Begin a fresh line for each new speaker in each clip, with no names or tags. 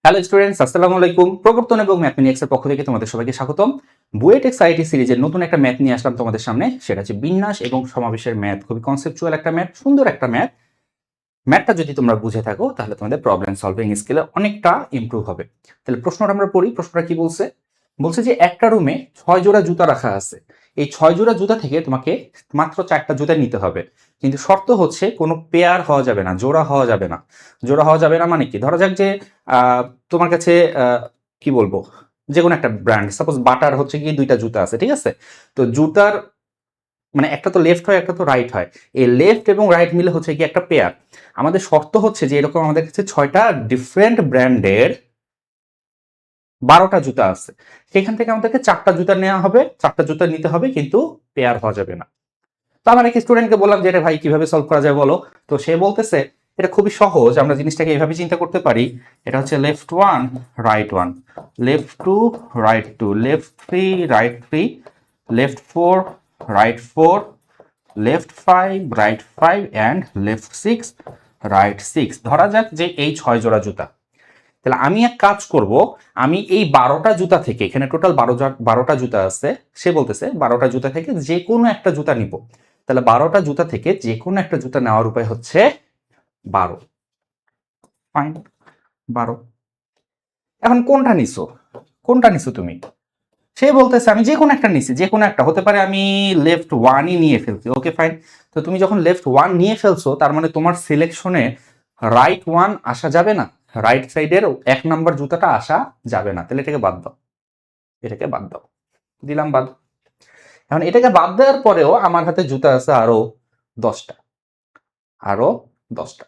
Hello students, আসসালামু আলাইকুম। প্রবর্তন এবং ম্যাথমেটিক্স এর পক্ষ থেকে তোমাদের সবাইকে স্বাগতম। বুয়েট এক্সআইটি সিরিজের নতুন একটা ম্যাথ নিয়ে আসলাম তোমাদের সামনে। সেটা হচ্ছে বিন্যাস এবং সমাবেশের ম্যাথ। খুবই কনসেপচুয়াল একটা ম্যাথ, সুন্দর একটা ম্যাথ। ম্যাথটা যদি তোমরা বুঝে থাকো তাহলে তোমাদের প্রবলেম সলভিং স্কিলে অনেকটা ইমপ্রুভ হবে। তাহলে প্রশ্নটা আমরা পড়ি। প্রশ্নটা কি বলছে? বলছে যে একটা রুমে 6 জোড়া জুতা রাখা আছে। এই 6 জোড়া জুতা থেকে তোমাকে মাত্র 4টা জুতা নিতে হবে, কিন্তু শর্ত হচ্ছে কোনো পেয়ার হওয়া যাবে না, জোড়া হওয়া যাবে না। জোড়া হওয়া যাবে না মানে কি? ধরা যাক যে তোমার কাছে কি বলবো, যে কোনো একটা ব্র্যান্ড, সাপোজ বাটার হচ্ছে কি 2টা জুতা আছে, ঠিক আছে? তো জুতার মানে একটা তো লেফট হয়, একটা তো রাইট হয়। এই লেফট এবং রাইট মিলে হচ্ছে কি একটা পেয়ার। আমাদের শর্ত হচ্ছে যে এরকম আমাদের কাছে 6টা ডিফারেন্ট ব্র্যান্ডের 12টা জুতা আছে। সেখান থেকে আমাদেরকে 4টা জুতা নেওয়া হবে, 4টা জুতা নিতে হবে, কিন্তু পেয়ার হওয়া যাবে না। তো আমার এক স্টুডেন্টকে বললাম যে এটা ভাই কিভাবে সলভ করা যায় বলো। তো সে বলতেছে এটা খুবই সহজ, আমরা জিনিসটাকে এইভাবে চিন্তা করতে পারি। এটা হচ্ছে left 1 right 1, left 2 right 2, left 3 right 3, left 4 right 4, left 5 right 5 and left 6 right 6। ধরা যাক যে এই 6 জোড়া জুতা। তাহলে আমি এক কাজ করব, আমি এই 12টা জুতা থেকে, এখানে টোটাল 12টা জুতা আছে, সে বলতেছে 12টা জুতা থেকে যে কোনো একটা জুতা নিব। তাহলে 12টা জুতা থেকে যে কোনো একটা জুতা নেওয়ার উপায় হচ্ছে 12। ফাইন, 12। এখন কোনটা নিছো? কোনটা নিছো তুমি? সে বলতেছে আমি যে কোনো একটা নিছি, যে কোনো একটা হতে পারে, আমি লেফট 1ই নিয়ে ফেলছি। Okay fine. তো তুমি যখন লেফট 1 নিয়ে ফেলছো, তার মানে তোমার সিলেকশনে রাইট 1 আসা যাবে না, রাইট সাইডের 1 নাম্বার জুতাটা আসা যাবে না। তাহলে এটাকে বাদ দাও, এটাকে বাদ দাও। দিলাম বাদ। এখন এটাকে বাদ দেওয়ার পরেও আমার হাতে জুতা আছে আরো 10টা, আরো 10টা।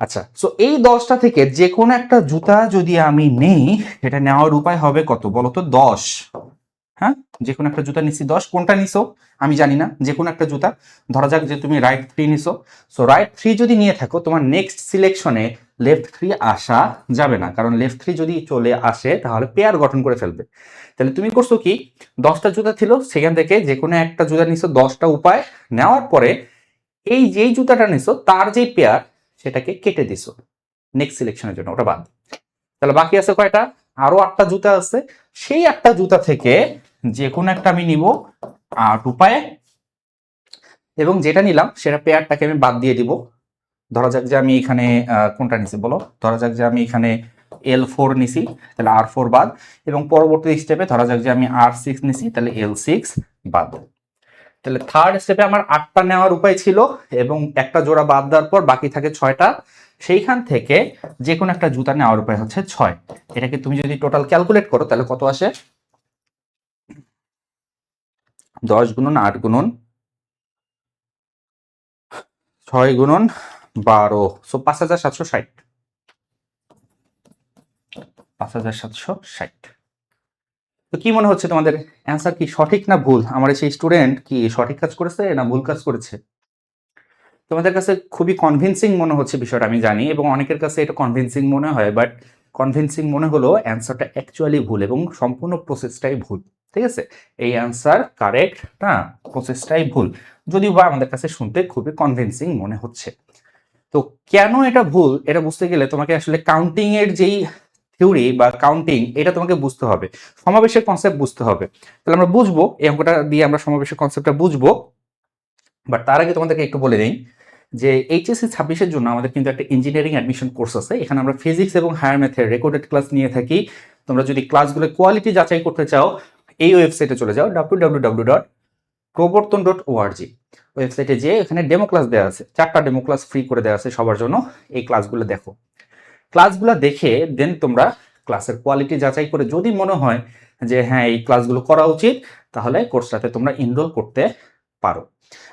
আচ্ছা, সো এই 10টা থেকে যে কোনো একটা জুতা যদি আমি নেই, এটা নেওয়ার উপায় হবে কত বলো তো? 10। হ্যাঁ, যে কোনো একটা জুতা নিচ্ছি 10। কোনটা নিছো আমি জানি না, যে কোনো একটা জুতা। ধরা যাক যে তুমি রাইট 3 নিছো। সো রাইট 3 যদি নিয়ে থাকো, তোমার নেক্সট সিলেকশনে লেফট 3 আসা যাবে না, কারণ লেফট 3 যদি চলে আসে তাহলে পেয়ার গঠন করে ফেলবে। তাহলে তুমি করছো কি, 10টা জুতা ছিল, সেখান থেকে যে কোনো একটা জুতা নিছো, 10টা উপায় নেওয়ার পরে এই যেই জুতাটা নিছো তার যেই পেয়ার, সেটাকে কেটে দিছো নেক্সট সিলেকশনের জন্য, ওটা বাদ। তাহলে বাকি আছে কয়টা? আরো 8টা জুতা আছে। সেই 8টা জুতা থেকে যে কোনো একটা আমি নিব 8 উপায়ে, এবং যেটা নিলাম সেটা পেয়ারটাকে আমি বাদ দিয়ে দিব। ধরা যাক যে আমি এখানে কোনটা নিছি বলো, ধরা যাক যে আমি এখানে L4 নিছি, তাহলে R4 বাদ। এবং পরবর্তী স্টেপে ধরা যাক যে আমি R6 নিছি, তাহলে L6 বাদ। তাহলে থার্ড স্টেপে আমার 8টা নেওয়ার উপায় ছিল, এবং একটা জোড়া বাদ দেওয়ার পর বাকি থাকে 6টা। সেইখান থেকে যে কোনো একটা জুতা নেওয়ার উপায় হচ্ছে 6। এটাকে তুমি যদি টোটাল ক্যালকুলেট করো তাহলে কত আসে? 10 গুণন 8 গুণন 6 গুণন 12, সো 5760। 5760। তো কি মনে হচ্ছে তোমাদের, অ্যান্সার কি সঠিক না ভুল? আমার সেই স্টুডেন্ট কি সঠিক কাজ করেছে না ভুল কাজ করেছে? তোমাদের কাছে খুবই কনভিন্সিং মনে হচ্ছে বিষয়টা আমি জানি, এবং অনেকের কাছে এটা কনভিন্সিং মনে হয়, বাট কনভিন্সিং মনে হলো অ্যান্সারটা অ্যাকচুয়ালি ভুল, এবং সম্পূর্ণ প্রসেসটাই ভুল। ঠিক আছে, এই অ্যান্সার কারেক্ট না, প্রসেসটাই ভুল, যদিও বা আমাদের কাছে শুনতে খুবই কনভিন্সিং মনে হচ্ছে। তো কেন এটা ভুল, এটা বুঝতে গেলে তোমাকে আসলে কাউন্টিং এর যেই থিওরি বা কাউন্টিং, এটা তোমাকে বুঝতে হবে, সমাবেশের কনসেপ্ট বুঝতে হবে। তাহলে আমরা বুঝবো, এই অঙ্কটা দিয়ে আমরা সমাবেশের কনসেপ্টটা বুঝবো। বাট তার আগে তোমাদেরকে একটু বলে দিই যে এইচএসসি 26-এর জন্য আমাদের কিন্তু একটা ইঞ্জিনিয়ারিং অ্যাডমিশন কোর্স আছে। এখানে আমরা ফিজিক্স এবং হায়ার ম্যাথের রেকর্ডেড ক্লাস নিয়ে থাকি। তোমরা যদি ক্লাসগুলো কোয়ালিটি যাচাই করতে চাও, এই ওয়েবসাইটে চলে যাও, www.proborton.org। ওয়েবসাইটে যেয়ে এখানে ডেমো ক্লাস দেওয়া আছে, 4টা ডেমো ক্লাস ফ্রি করে দেওয়া আছে সবার জন্য। এই ক্লাসগুলো দেখো, ক্লাসগুলো দেখে দেন তোমরা ক্লাসের কোয়ালিটি যাচাই করে যদি মনে হয় যে হ্যাঁ এই ক্লাসগুলো করা উচিত, তাহলে কোর্সটাতে তোমরা এনরোল করতে পারো।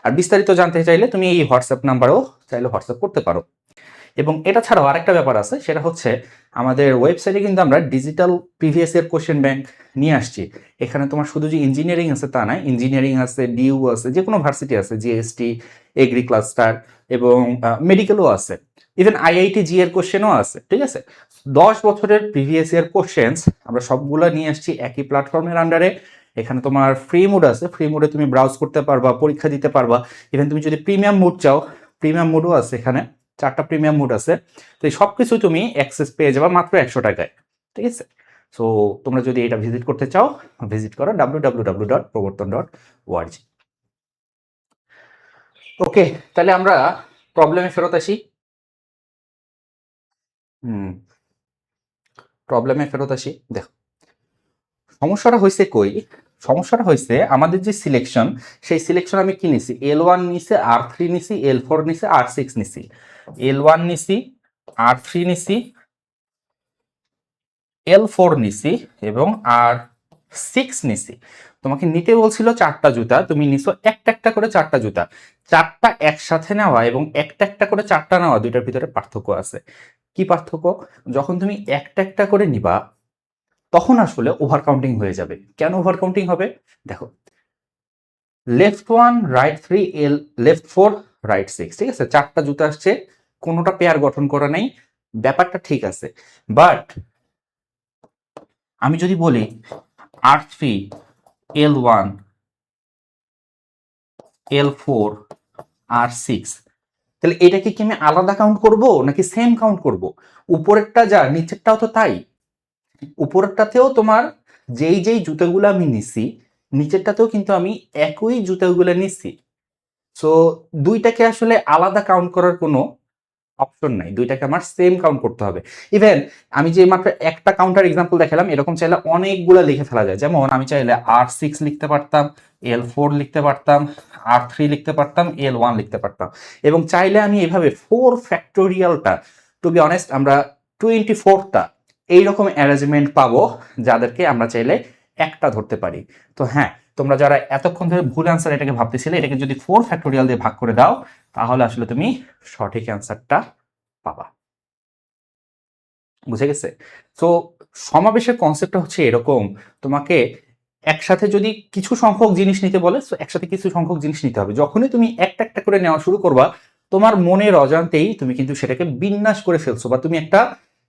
আর বিস্তারিত জানতে চাইলে তুমি এই হোয়াটসঅ্যাপ নাম্বারেও চাইলে হোয়াটসঅ্যাপ করতে পারো। এবং এটা ছাড়াও আরেকটা ব্যাপার আছে, সেটা হচ্ছে আমাদের ওয়েবসাইটে কিন্তু আমরা digital previous year question bank নিয়ে আসছি। এখানে তোমার শুধু যে ইঞ্জিনিয়ারিং আছে তা নয়, ইঞ্জিনিয়ারিং আছে, ডিইউ আছে, যে কোনো ভার্সিটি আছে, জিএসটি, এগ্রি ক্লাস্টার, এবং মেডিকেলও আছে, ইভেন আইআইটি জি এর কোশ্চেনও আছে। ঠিক আছে, 10 বছরের প্রিভিয়াস ইয়ার কোশ্চেন্স আমরা সবগুলো নিয়ে আসছি একই প্ল্যাটফর্মের আন্ডারে। এখানে তোমার ফ্রি মোড আছে, ফ্রি মোডে তুমি ব্রাউজ করতে পারবা, পরীক্ষা দিতে পারবা। ইভেন তুমি যদি প্রিমিয়াম মোড চাও, প্রিমিয়াম মোডও আছে এখানে, 4টা প্রিমিয়াম মুড আছে। তো এই সবকিছু তুমি অ্যাক্সেস পেয়ে যাবে মাত্র 100 টাকায়, ঠিক আছে? সো তোমরা যদি এটা ভিজিট করতে চাও, ভিজিট করো www.proborton.org। ওকে, তাহলে আমরা প্রবলেমে ফেরত আসি। প্রবলেমে ফেরত আসি। দেখো সমস্যাটা হয়েছে কই, সমস্যাটা হয়েছে আমাদের যে সিলেকশন, সেই সিলেকশন আমি কি নিছি, L1 নিছি, R3 নিছি, L4 নিছি, R6 নিছি। L1 নিছি, R3 নিছি, L4 নিছি এবং R6 নিছি। তোমাকে নিতে বলছিল 4টা জুতা, তুমি নিছো একটা একটা করে 4টা জুতা। 4টা একসাথে নেওয়া এবং একটা একটা করে 4টা নেওয়া, দুইটার ভিতরে পার্থক্য আছে। কি পার্থক্য? যখন তুমি একটা একটা করে নিবা তখন আসলে ওভার কাউন্টিং হয়ে যাবে। কেন ওভার কাউন্টিং হবে? দেখো, লেফট 1 রাইট 3 লেফট 4 রাইট 6, ঠিক আছে? 4টা জুতা আসছে, কোনোটা পেয়ার গঠন করা নাই, ব্যাপারটা ঠিক আছে। বাট আমি যদি বলি R3 L1 L4 R6, তাহলে এটাকে কি আমি আলাদা কাউন্ট করব নাকি সেম কাউন্ট করব? উপরেরটা যা নিচেরটাও তো তাই। উপরেরটাতেও তোমার যেই যেই জুতাগুলো আমি নিছি, নিচেরটাতেও কিন্তু আমি একই জুতাগুলো নিছি। সো দুইটাকে আসলে আলাদা কাউন্ট করার কোনো অপশন নাই, দুইটাকে আমার সেম কাউন্ট করতে হবে। ইভেন আমি যে মাত্র একটা কাউন্টার এক্সাম্পল দেখালাম, এরকম চাইলে অনেকগুলো লিখে ফেলা যায়। যেমন আমি চাইলে R6 লিখতে পারতাম, L4 লিখতে পারতাম, R3 লিখতে পারতাম, L1 লিখতে পারতাম। এবং চাইলে আমি এভাবে 4 ফ্যাক্টোরিয়ালটা, টু বি অনেস্ট আমরা 24টা এইরকম অ্যারেঞ্জমেন্ট পাবো, যাদেরকে আমরা চাইলে একটা ধরতে পারি। তো হ্যাঁ, তোমরা যারা এতক্ষণ ধরে ভুল অ্যান্সার এটাকে ভাবতেছিলে, এটাকে যদি 4 ফ্যাক্টোরিয়াল দিয়ে ভাগ করে দাও তাহলে আসলে তুমি সঠিক অ্যান্সারটা পাবা। বুঝে গেছে? তো সমাবেশের কনসেপ্টটা হচ্ছে এরকম, তোমাকে একসাথে যদি কিছু সংখ্যক জিনিস নিতে বলে, তো একসাথে কিছু সংখ্যক জিনিস নিতে হবে। যখনই তুমি একটা একটা করে নেওয়া শুরু করবা, তোমার মনের অজান্তেই তুমি কিন্তু সেটাকে বিন্যাস করে ফেলছো, বা তুমি একটা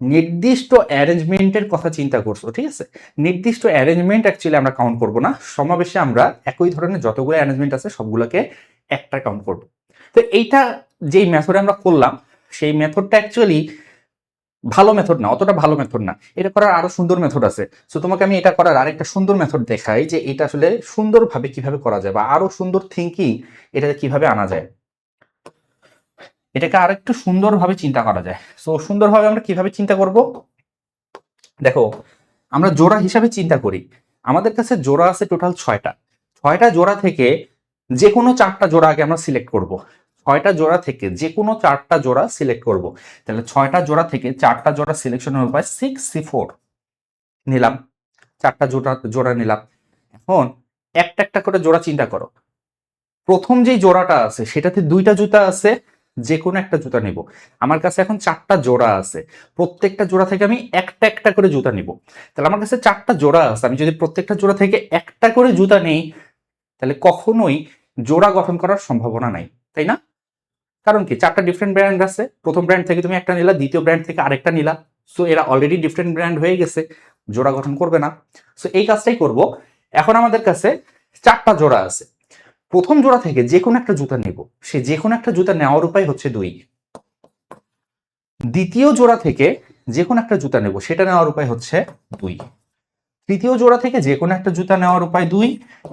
নির্দিষ্ট অ্যারেঞ্জমেন্টের কথা চিন্তা করছো, ঠিক আছে? নির্দিষ্ট অ্যারেঞ্জমেন্ট অ্যাকচুয়ালি আমরা কাউন্ট করব না, সমাবেশে আমরা একই ধরনের যতগুলো অ্যারেঞ্জমেন্ট আছে সবগুলোকে একটা কাউন্ট করব। তো এইটা যেই মেথডে আমরা করলাম, সেই মেথডটা অ্যাকচুয়ালি ভালো মেথড না, অতটা ভালো মেথড না। এটা করার আরো সুন্দর মেথড আছে। সো তোমাকে আমি এটা করার আরেকটা সুন্দর মেথড দেখাই, যে এটা আসলে সুন্দরভাবে কিভাবে করা যায়, বা আরো সুন্দর থিঙ্কিং এটাকে কিভাবে আনা যায়, এটাকে আরেকটু সুন্দরভাবে চিন্তা করা যায়। সো সুন্দরভাবে আমরা কিভাবে চিন্তা করব? দেখো, আমরা জোড়া হিসাবে চিন্তা করি। আমাদের কাছে জোড়া আছে টোটাল 6টা। 6টা জোড়া থেকে যে কোনো 4টা জোড়া আগে আমরা সিলেক্ট করব। 6টা জোড়া থেকে যে কোনো 4টা জোড়া সিলেক্ট করব। তাহলে 6টা জোড়া থেকে 4টা জোড়া সিলেকশনের উপায় 6C4 নিলাম, 4টা জোড়া নিলাম। এখন একটা একটা করে জোড়া চিন্তা করো। প্রথম যেই জোড়াটা আছে সেটাতে 2টা জুতা আছে, যে কোনো একটা জুতা নিব। আমার কাছে এখন 4টা জোড়া আছে, প্রত্যেকটা জোড়া থেকে আমি একটা একটা করে জুতা নিব। তাহলে আমার কাছে 4টা জোড়া আছে, আমি যদি প্রত্যেকটা জোড়া থেকে একটা করে জুতা নেই, তাহলে কখনোই জোড়া গঠন করার সম্ভাবনা নাই, তাই না? কারণ কি, 4টা ডিফারেন্ট ব্র্যান্ড আছে, প্রথম ব্র্যান্ড থেকে তুমি একটা নিলা, দ্বিতীয় ব্র্যান্ড থেকে আরেকটা নিলা। সো এরা অলরেডি ডিফারেন্ট ব্র্যান্ড হয়ে গেছে, জোড়া গঠন করবে না। সো এই কাজটাই করব। এখন আমাদের কাছে 4টা জোড়া আছে, প্রথম জোড়া থেকে যে কোনো একটা জুতা নেব, সে যে কোনো একটা জুতা নেওয়ার উপায় হচ্ছে 2। দ্বিতীয় জোড়া থেকে যে কোনো একটা জুতা নেব, সেটা নেওয়ার উপায় হচ্ছে 2। তৃতীয় জোড়া থেকে যে কোনো একটা জুতা নেওয়ার উপায় 2,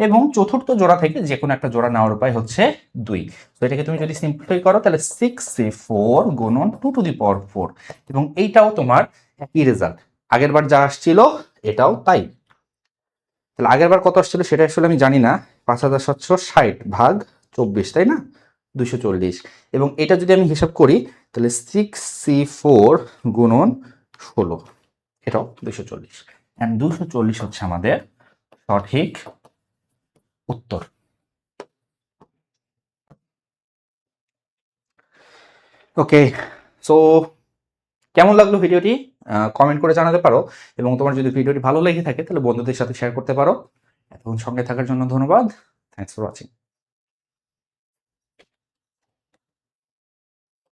এবং চতুর্থ জোড়া থেকে যে কোনো একটা জোড়া নেওয়ার উপায় হচ্ছে 2। তো এটাকে তুমি যদি সিম্পলিফাই করো তাহলে 6C4 গুণন 2⁴, এবং এইটাও তোমার একই রেজাল্ট। আগের বার যা আসছিল এটাও তাই। তাহলে আগের বার কত আসছিল সেটা আসলে আমি জানি না, 5760 ভাগ 24, তাই না? 240। এবং এটা যদি আমি হিসাব করি তাহলে 6C4 গুণন 16, এটাও 240। এন্ড 240 হচ্ছে আমাদের সঠিক উত্তর। ওকে, সো কেমন লাগলো ভিডিওটি কমেন্ট করে জানাতে পারো, এবং তোমার যদি ভিডিওটি ভালো লেগে থাকে তাহলে বন্ধুদের সাথে শেয়ার করতে পারো। এতক্ষণ সঙ্গে থাকার জন্য ধন্যবাদ। Thanks for watching.